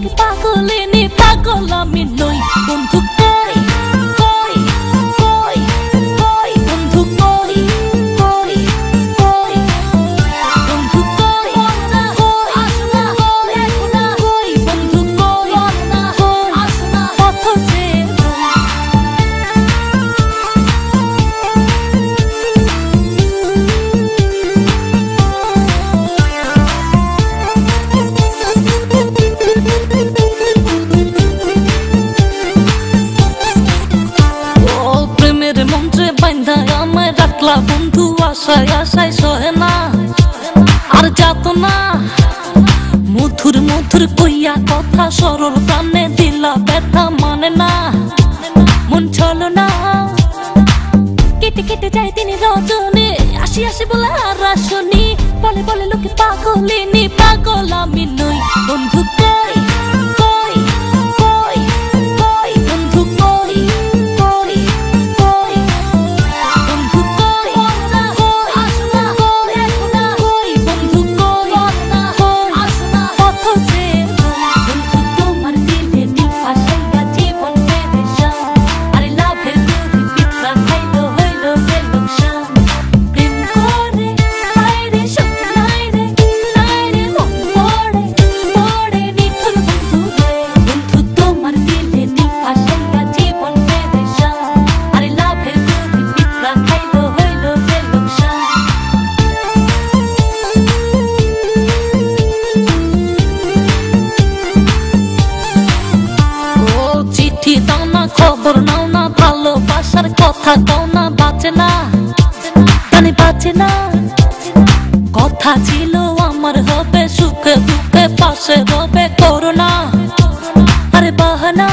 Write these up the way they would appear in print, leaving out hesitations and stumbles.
লোকে পাগলিনী পাগল আমি নই বন্ধু কই কই কই কই বন্ধু কই কই কই বন্ধু কই আসনা দেখো না কই বন্ধু কই আসনা পথ যে রাখলা বন্ধু আশায় আশায় সহে না আর যাত না মধুর মধুর কইয়া কথা সরল প্রাণে দিলা ব্যথা মানে না মন চলো না কেটে কেটে যায় তিনি রজনী আসি আসি বলে আর আসনি বলে বলে লোকে পাগলিনী পাগল আমি নই বন্ধু কই কই কই কই বন্ধু কই কই কই বন্ধু কই আসনা দেখো না কই বন্ধু কই আসনা পথ যে বন্ধু তোমার দিলে দিল ফাঁসাইয়া জীবন পেরেশান আরে লাভের গরি পিতরা খাইলো হইলো যে লোকসান প্রেম করে আইরে সুখ নাই রে মন পড়ে পড়ে নিঠুর বন্ধু রে বন্ধু তোমার দিলে দিল ফাঁসাইয়া জীবন পেরেশান আরে লাভের গরি পিতরা খাইলো হইলো যে লোকসান ও চিঠি দাও না খবর নাও না ভালোবাসার কথা দাও না বাঁচে না জানি বাঁচে না কথা ছিল আমার হবে সুখে দুঃখে পাশে রবে করোনা আরে বাহানা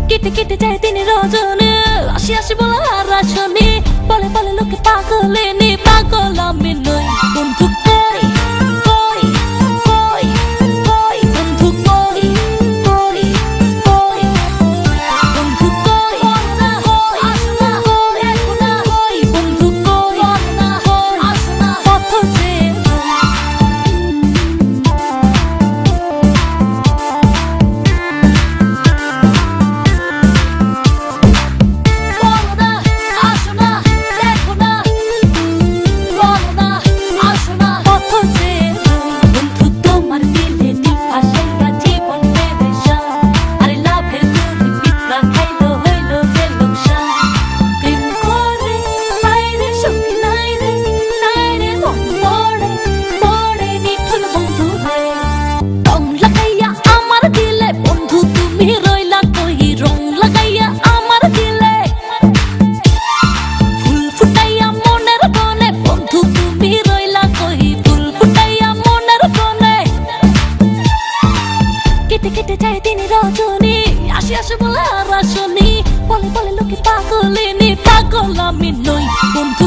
কেটে কেটে যায় তিনি রজনী আসি আসি বলে আর আসনি বলে বলে লোকে পাগলিনী পাগল আমি নই বন্ধু কই কই কই কই বন্ধু কই কই কই বন্ধু কই আসনা দেখো না কই বন্ধু কই আসনা পথ যে আসনা দেখো না আসনা পথ যে বন্ধু তোমার দিলে দিল ফাঁসাইয়া জীবন পেরেশান আরে লাভের গরি পিতরা খাইলো হইলো যে লোকসান প্রেম করে আইরে সুখ নাই রে মন পড়ে পড়ে নিঠুর বন্ধু রে রং লাগাইয়া আমার দিলে বন্ধু তুমি রইলা কই রং লাগাইয়া আমার দিলে ফুল ফুটাইয়া মনের বনে বন্ধু তুমি রইলা কই ফুল ফুটাইয়া মনের বনে কেটে কেটে যায় তিনি রজনী আসি আসি বলে আর আসনি বলে বলে লোকে পাগলিনী পাগল আমি নই বন্ধু